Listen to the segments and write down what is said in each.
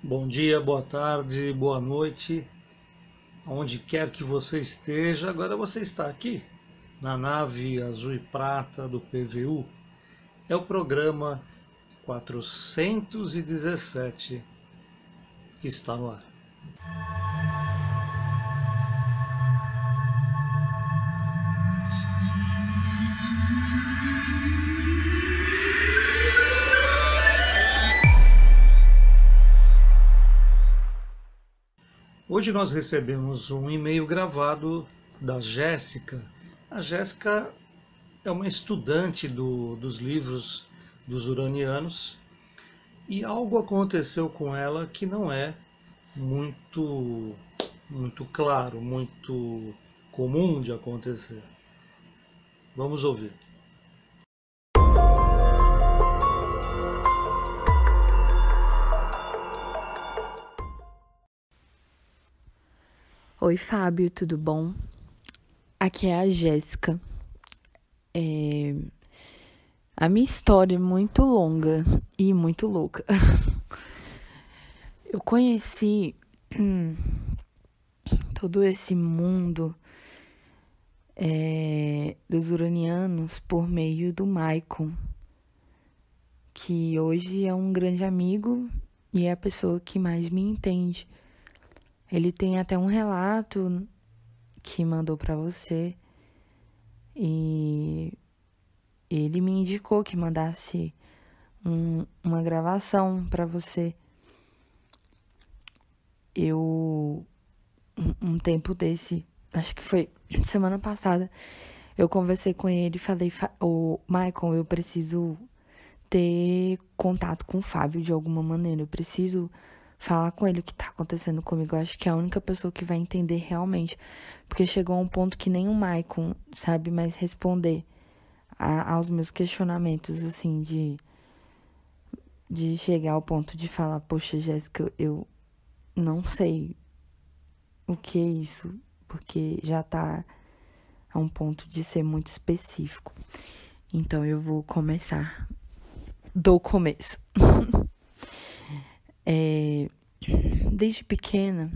Bom dia, boa tarde, boa noite, aonde quer que você esteja. Agora você está aqui na nave azul e prata do PVU. É o programa 417 que está no ar. Hoje nós recebemos um e-mail gravado da Jéssica. A Jéssica é uma estudante dos livros dos uranianos e algo aconteceu com ela que não é muito claro, muito comum de acontecer. Vamos ouvir. Oi, Fábio, tudo bom? Aqui é a Jéssica. A minha história é muito longa e muito louca. Eu conheci todo esse mundo dos uranianos por meio do Maicon, que hoje é um grande amigo e é a pessoa que mais me entende. Ele tem até um relato que mandou para você e ele me indicou que mandasse uma gravação para você. Um tempo desse, acho que foi semana passada, eu conversei com ele e falei, Maicon, eu preciso ter contato com o Fábio de alguma maneira, eu preciso falar com ele o que tá acontecendo comigo. Eu acho que é a única pessoa que vai entender realmente, porque chegou a um ponto que nem o Maicon sabe mais responder aos meus questionamentos, assim, de chegar ao ponto de falar, poxa, Jéssica, eu não sei o que é isso, porque já tá a um ponto de ser muito específico. Então eu vou começar do começo. Desde pequena,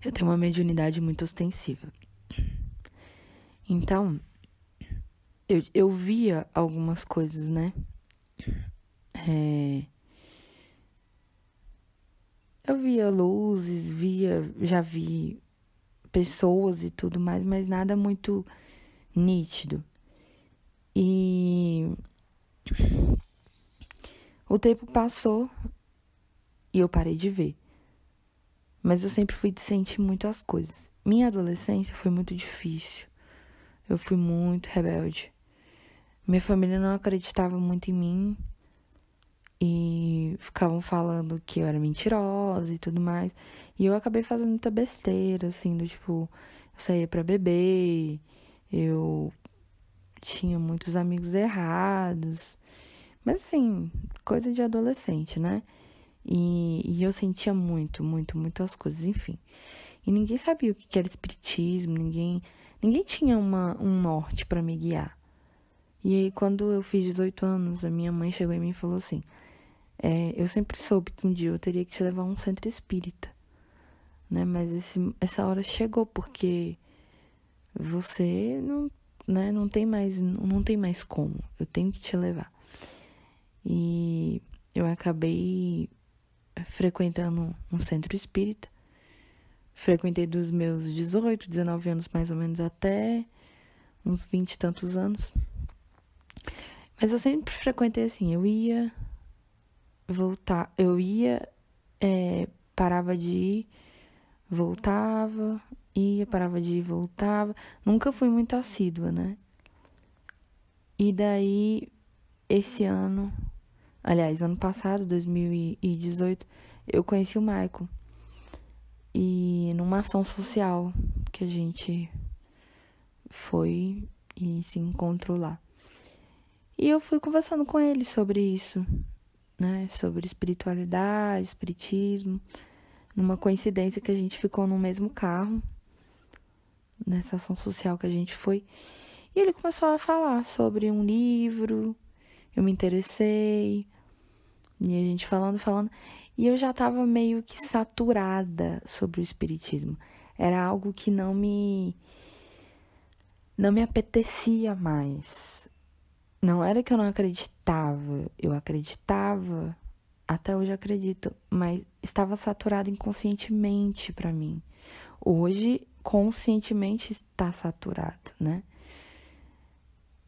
eu tenho uma mediunidade muito ostensiva. Então, eu via algumas coisas, né? Eu via luzes, já vi pessoas e tudo mais, mas nada muito nítido. E o tempo passou e eu parei de ver. Mas eu sempre fui de sentir muito as coisas. Minha adolescência foi muito difícil. Eu fui muito rebelde. Minha família não acreditava muito em mim. E ficavam falando que eu era mentirosa e tudo mais. E eu acabei fazendo muita besteira, assim, do tipo, eu saía pra beber, eu tinha muitos amigos errados. Mas assim, coisa de adolescente, né? E eu sentia muito as coisas, enfim. E ninguém sabia o que era espiritismo, ninguém tinha um norte pra me guiar. E aí, quando eu fiz 18 anos, a minha mãe chegou em mim e falou assim, eu sempre soube que um dia eu teria que te levar a um centro espírita, né? Mas essa hora chegou, porque você não tem mais como, eu tenho que te levar. E eu acabei frequentando um centro espírita. Frequentei dos meus 18, 19 anos mais ou menos até uns 20 e tantos anos. Mas eu sempre frequentei assim, eu ia, parava de ir, voltava, parava de ir, voltava. Nunca fui muito assídua, né? E daí, ano passado, 2018, eu conheci o Maicon. E numa ação social que a gente foi e se encontrou lá. E eu fui conversando com ele sobre isso, né? Sobre espiritualidade, espiritismo. Numa coincidência que a gente ficou no mesmo carro, nessa ação social que a gente foi. E ele começou a falar sobre um livro, eu me interessei, e a gente falando. E eu já estava meio que saturada sobre o espiritismo. Era algo que não me apetecia mais. Não era que eu não acreditava, eu acreditava, até hoje acredito, mas estava saturado inconscientemente para mim. Hoje, conscientemente está saturado, né?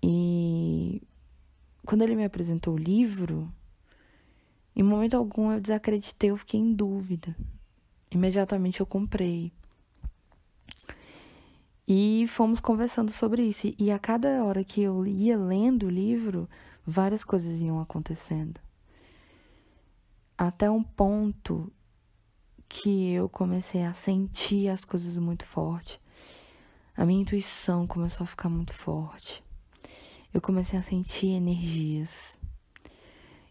E quando ele me apresentou o livro, em momento algum eu desacreditei, eu fiquei em dúvida. Imediatamente eu comprei. E fomos conversando sobre isso. E a cada hora que eu ia lendo o livro, várias coisas iam acontecendo. Até um ponto que eu comecei a sentir as coisas muito forte. A minha intuição começou a ficar muito forte. Eu comecei a sentir energias.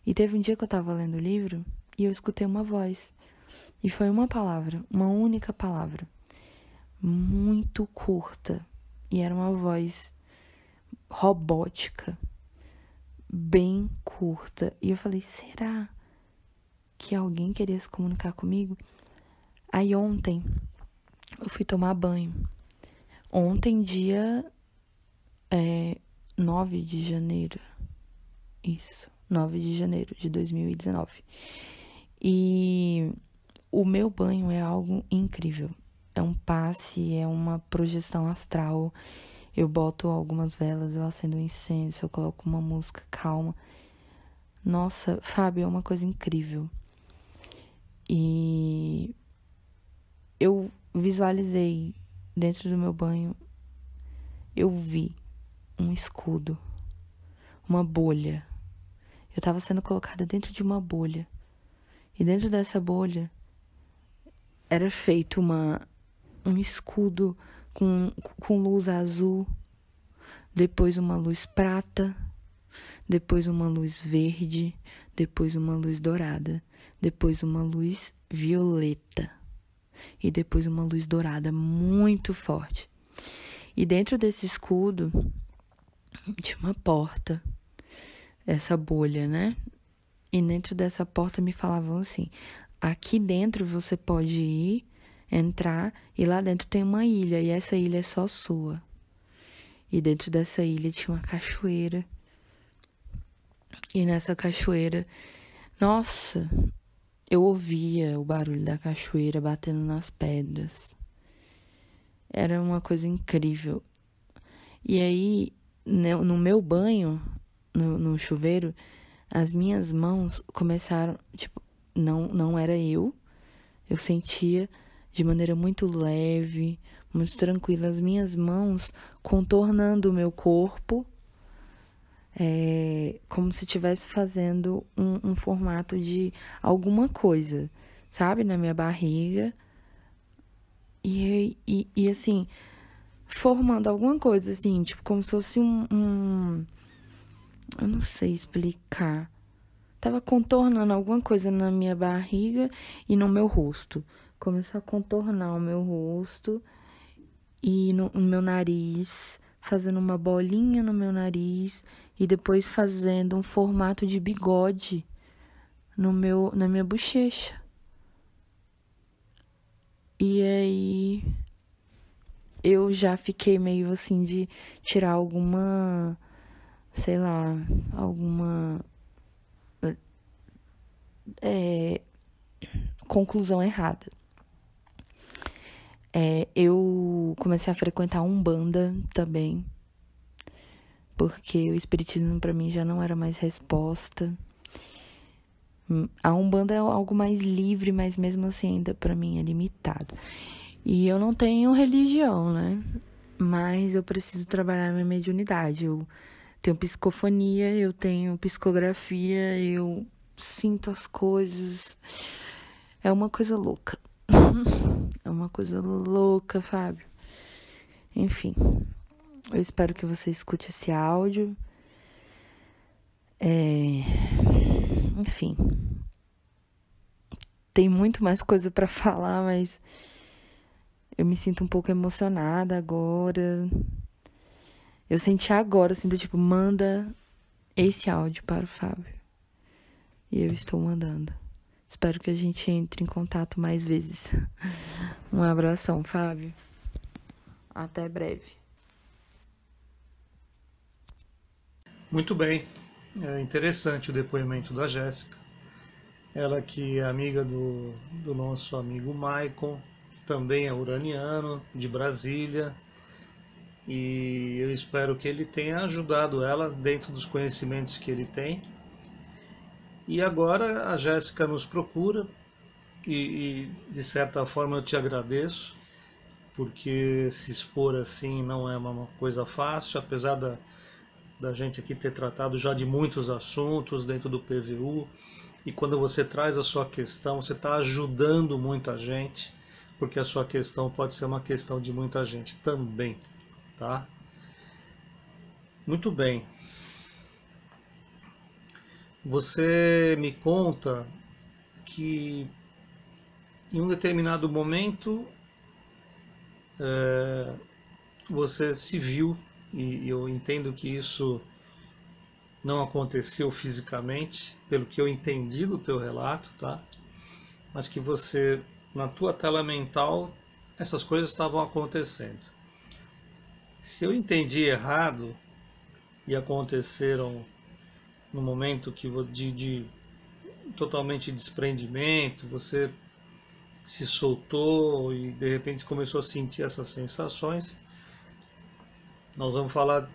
E teve um dia que eu estava lendo o livro e eu escutei uma voz. E foi uma palavra, uma única palavra. Muito curta. E era uma voz robótica. Bem curta. E eu falei, será que alguém queria se comunicar comigo? Aí ontem eu fui tomar banho. Ontem, dia 9 de janeiro. Isso, 9 de janeiro de 2019. E o meu banho é algo incrível. É um passe, é uma projeção astral. Eu boto algumas velas, eu acendo um incenso, eu coloco uma música calma. Nossa, Fábio, é uma coisa incrível. E eu visualizei dentro do meu banho, eu vi um escudo, uma bolha. Eu estava sendo colocada dentro de uma bolha. E dentro dessa bolha era feito um escudo com luz azul, depois uma luz prata, depois uma luz verde, depois uma luz dourada, depois uma luz violeta e depois uma luz dourada muito forte. E dentro desse escudo tinha uma porta, essa bolha, né? E dentro dessa porta me falavam assim, aqui dentro você pode ir, entrar, e lá dentro tem uma ilha, e essa ilha é só sua. E dentro dessa ilha tinha uma cachoeira. E nessa cachoeira, nossa, eu ouvia o barulho da cachoeira batendo nas pedras. Era uma coisa incrível. E aí, no meu banho, no chuveiro, as minhas mãos começaram, tipo, não era eu sentia de maneira muito leve, muito tranquila, as minhas mãos contornando o meu corpo, como se estivesse fazendo um formato de alguma coisa, sabe, na minha barriga, e assim, formando alguma coisa, assim, tipo, como se fosse eu não sei explicar. Tava contornando alguma coisa na minha barriga e no meu rosto. Começou a contornar o meu rosto e no meu nariz, fazendo uma bolinha no meu nariz e depois fazendo um formato de bigode na minha bochecha. E aí eu já fiquei meio assim de tirar alguma, sei lá, alguma conclusão errada. Eu comecei a frequentar a Umbanda também, porque o espiritismo para mim já não era mais resposta. A Umbanda é algo mais livre, mas mesmo assim ainda para mim é limitado. E eu não tenho religião, né? Mas eu preciso trabalhar minha mediunidade. Eu tenho psicofonia, eu tenho psicografia, eu sinto as coisas. É uma coisa louca. É uma coisa louca, Fábio. Enfim, eu espero que você escute esse áudio. Enfim, tem muito mais coisa pra falar, mas eu me sinto um pouco emocionada agora. Eu senti agora, assim, do tipo, manda esse áudio para o Fábio. E eu estou mandando. Espero que a gente entre em contato mais vezes. Um abração, Fábio. Até breve. Muito bem, é interessante o depoimento da Jéssica. Ela que é amiga do nosso amigo Maicon, que também é uraniano, de Brasília, e eu espero que ele tenha ajudado ela dentro dos conhecimentos que ele tem. E agora a Jéssica nos procura e de certa forma eu te agradeço, porque se expor assim não é uma coisa fácil, apesar da gente aqui ter tratado já de muitos assuntos dentro do PVU, e quando você traz a sua questão, você está ajudando muita gente, porque a sua questão pode ser uma questão de muita gente também, tá? Muito bem. Você me conta que em um determinado momento você se viu, e eu entendo que isso não aconteceu fisicamente, pelo que eu entendi do teu relato, tá? Mas que você, na tua tela mental, essas coisas estavam acontecendo. Se eu entendi errado e aconteceram no momento que de totalmente desprendimento, você se soltou e de repente começou a sentir essas sensações, nós vamos falar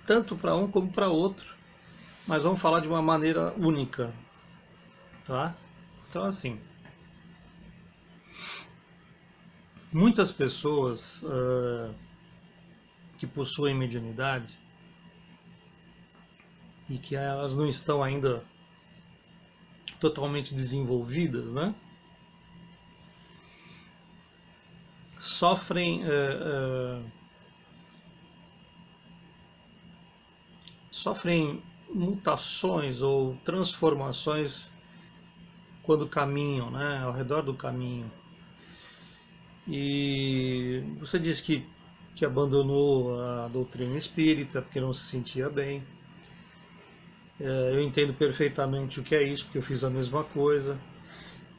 tanto para um como para outro, mas vamos falar de uma maneira única, tá? Então assim, muitas pessoas que possuem mediunidade e que elas não estão ainda totalmente desenvolvidas, né? Sofrem mutações ou transformações quando caminham, né, ao redor do caminho. E você disse que abandonou a doutrina espírita porque não se sentia bem. Eu entendo perfeitamente o que é isso, porque eu fiz a mesma coisa.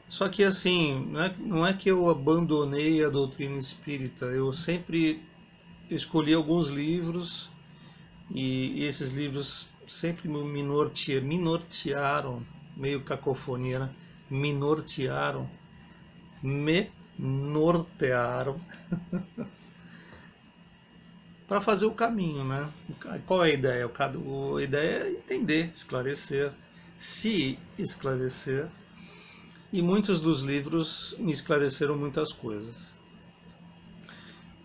Só que assim, não é que eu abandonei a doutrina espírita, eu sempre escolhi alguns livros e esses livros sempre me nortearam, meio cacofonia, né? Me nortearam para fazer o caminho, né? Qual é a ideia? A ideia é entender, esclarecer, se esclarecer. E muitos dos livros me esclareceram muitas coisas.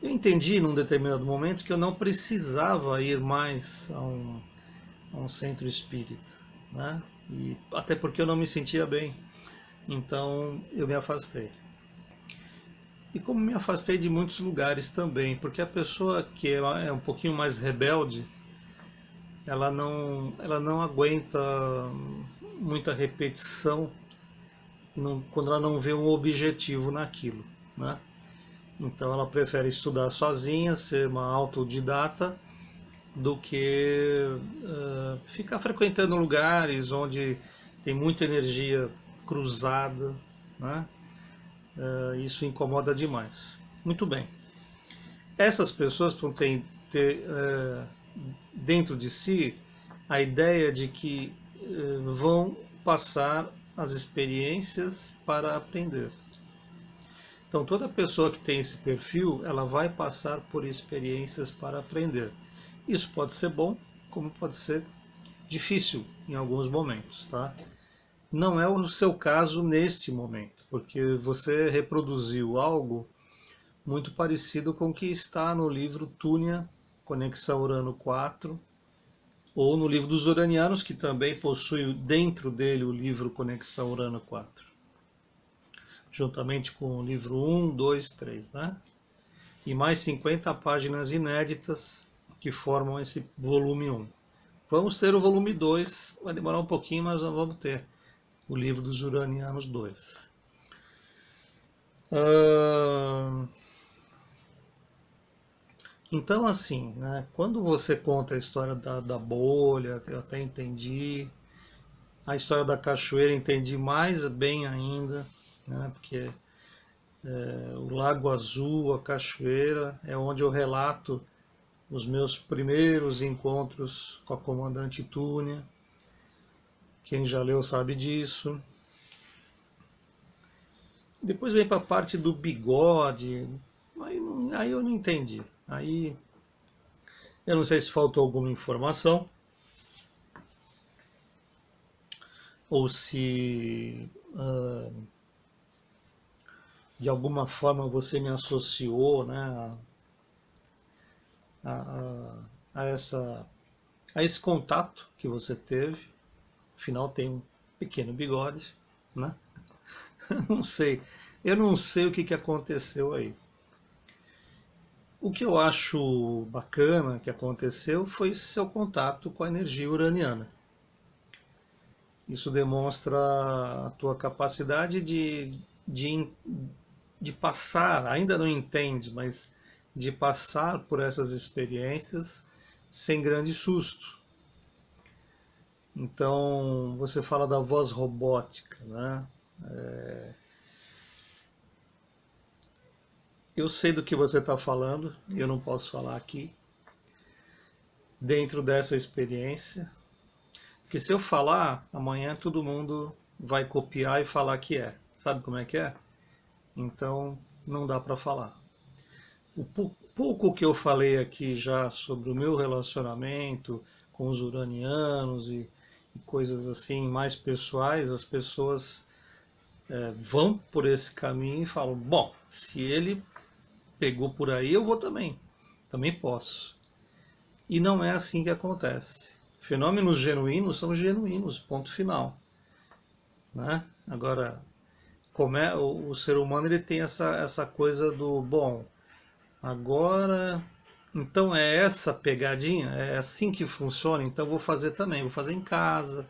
Eu entendi num determinado momento que eu não precisava ir mais a um centro espírita, né? E até porque eu não me sentia bem. Então eu me afastei. E como me afastei de muitos lugares também, porque a pessoa que é um pouquinho mais rebelde, ela não aguenta muita repetição quando ela não vê um objetivo naquilo, né? Então ela prefere estudar sozinha, ser uma autodidata, do que ficar frequentando lugares onde tem muita energia cruzada, né? Isso incomoda demais. Muito bem. Essas pessoas têm ter dentro de si a ideia de que vão passar as experiências para aprender. Então toda pessoa que tem esse perfil, ela vai passar por experiências para aprender. Isso pode ser bom, como pode ser difícil em alguns momentos, tá? Não é o seu caso neste momento, porque você reproduziu algo muito parecido com o que está no livro Túnia, Conexão Urano 4, ou no livro dos Uranianos, que também possui dentro dele o livro Conexão Urano 4, juntamente com o livro 1, 2, 3, né? E mais 50 páginas inéditas que formam esse volume 1. Vamos ter o volume 2, vai demorar um pouquinho, mas nós vamos ter o livro dos Uranianos 2. Então, assim, né, quando você conta a história da bolha, eu até entendi, A história da cachoeira entendi mais bem ainda, né? Porque o Lago Azul, a cachoeira, é onde eu relato os meus primeiros encontros com a comandante Túnia. Quem já leu sabe disso. Depois vem para a parte do bigode, aí eu não entendi. Aí eu não sei se faltou alguma informação, ou se de alguma forma você me associou, né, a esse contato que você teve. Afinal tem um pequeno bigode, né? Não sei, eu não sei o que aconteceu aí. O que eu acho bacana que aconteceu foi seu contato com a energia uraniana. Isso demonstra a tua capacidade de passar, ainda não entende, mas de passar por essas experiências sem grande susto. Então, você fala da voz robótica, né? Eu sei do que você está falando, eu não posso falar aqui, dentro dessa experiência, porque se eu falar, amanhã todo mundo vai copiar e falar que é. Sabe como é que é? Então, não dá para falar. O pouco que eu falei aqui já sobre o meu relacionamento com os uranianos e coisas assim mais pessoais, as pessoas vão por esse caminho e falam, bom, se ele pegou por aí, eu vou também posso. E não é assim que acontece. Fenômenos genuínos são genuínos, ponto final, né? Agora, como é o ser humano, ele tem essa coisa do, bom, agora, então é essa pegadinha, é assim que funciona, então vou fazer também, vou fazer em casa,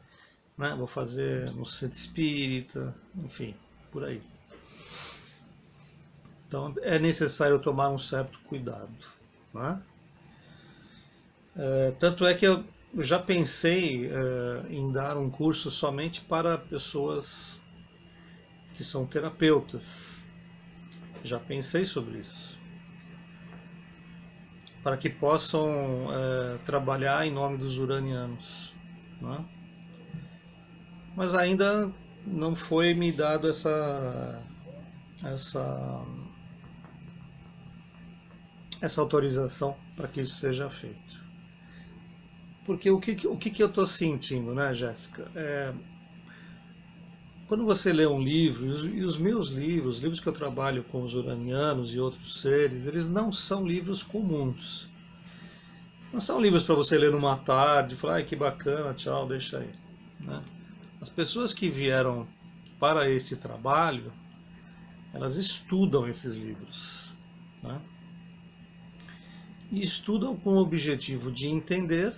né? Vou fazer no centro espírita, enfim, por aí. Então é necessário tomar um certo cuidado, né? Tanto é que eu já pensei em dar um curso somente para pessoas que são terapeutas. Já pensei sobre isso. Para que possam trabalhar em nome dos uranianos, né? Mas ainda não foi me dado essa autorização para que isso seja feito. Porque o que eu estou sentindo, né, Jéssica? Quando você lê um livro, e os meus livros, os livros que eu trabalho com os uranianos e outros seres, eles não são livros comuns. Não são livros para você ler numa tarde e falar, ai, que bacana, tchau, deixa aí, né? As pessoas que vieram para esse trabalho, elas estudam esses livros, né? E estudam com o objetivo de entender,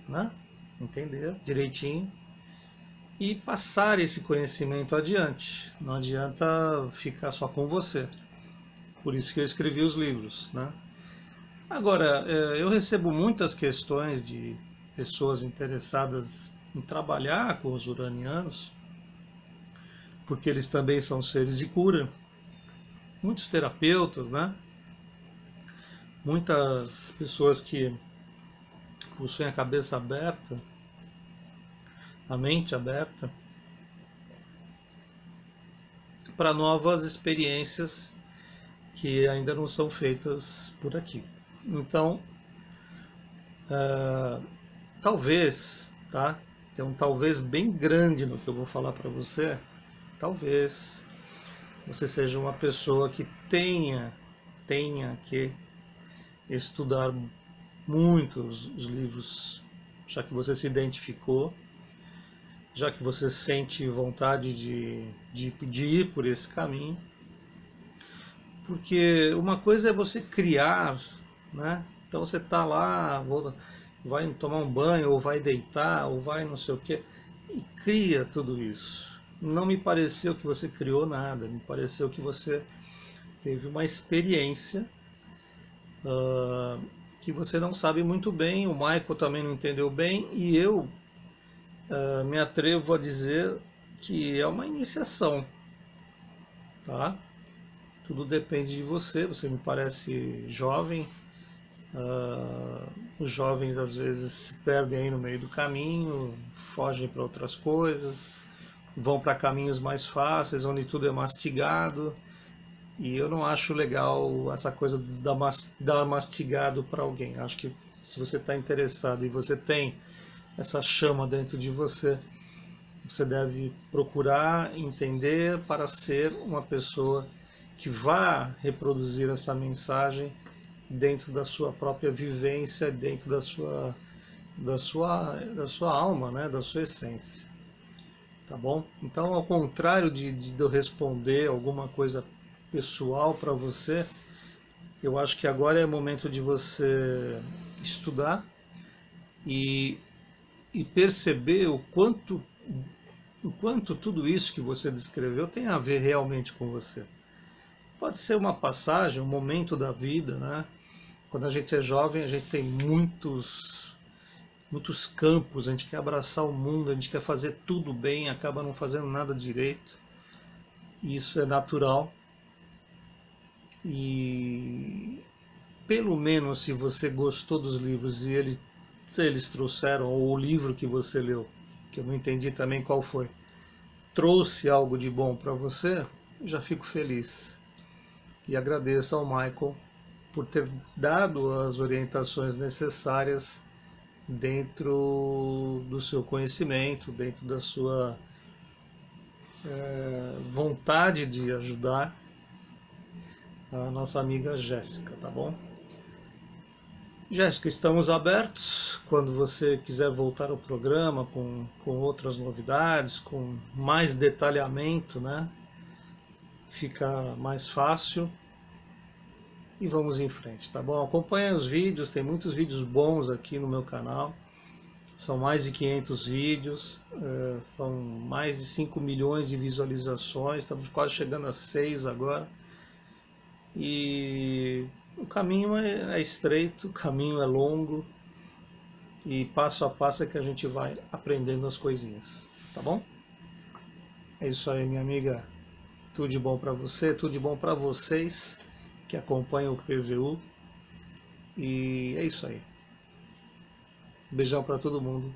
né? Entender direitinho e passar esse conhecimento adiante. Não adianta ficar só com você. Por isso que eu escrevi os livros, né? Agora, eu recebo muitas questões de pessoas interessadas em trabalhar com os uranianos, porque eles também são seres de cura. Muitos terapeutas, né? Muitas pessoas que possuem a cabeça aberta, a mente aberta, para novas experiências que ainda não são feitas por aqui. Então, talvez, tá? Tem um talvez bem grande no que eu vou falar para você. Talvez você seja uma pessoa que tenha que estudar muito os livros, já que você se identificou, já que você sente vontade de ir por esse caminho. Porque uma coisa é você criar, né? Então você está lá, vai tomar um banho, ou vai deitar, ou vai não sei o quê, e cria tudo isso. Não me pareceu que você criou nada, me pareceu que você teve uma experiência que você não sabe muito bem, o Michael também não entendeu bem, e eu me atrevo a dizer que é uma iniciação, tá? Tudo depende de você. Você me parece jovem. Os jovens às vezes se perdem aí no meio do caminho, fogem para outras coisas, vão para caminhos mais fáceis, onde tudo é mastigado. E eu não acho legal essa coisa de dar mastigado para alguém. Acho que se você está interessado e você tem essa chama dentro de você, você deve procurar entender para ser uma pessoa que vá reproduzir essa mensagem dentro da sua própria vivência, dentro da sua alma, né, da sua essência. Tá bom? Então, ao contrário de eu responder alguma coisa pessoal para você, eu acho que agora é o momento de você estudar e perceber o quanto tudo isso que você descreveu tem a ver realmente com você. Pode ser uma passagem, um momento da vida, né? Quando a gente é jovem, a gente tem muitos campos, a gente quer abraçar o mundo, a gente quer fazer tudo bem, acaba não fazendo nada direito. Isso é natural. E pelo menos se você gostou dos livros e eles trouxeram, ou o livro que você leu, que eu não entendi também qual foi, trouxe algo de bom para você, eu já fico feliz. E agradeço ao Michael por ter dado as orientações necessárias dentro do seu conhecimento, dentro da sua vontade de ajudar a nossa amiga Jéssica, tá bom? Jéssica, estamos abertos quando você quiser voltar ao programa com outras novidades, com mais detalhamento, né? Fica mais fácil e vamos em frente, tá bom? Acompanhe os vídeos, tem muitos vídeos bons aqui no meu canal. São mais de 500 vídeos, são mais de 5 milhões de visualizações, estamos quase chegando a 6 agora. E o caminho é estreito, o caminho é longo e passo a passo é que a gente vai aprendendo as coisinhas, tá bom? É isso aí, minha amiga. Tudo de bom para você, tudo de bom para vocês que acompanham o PVU. E é isso aí. Beijão para todo mundo.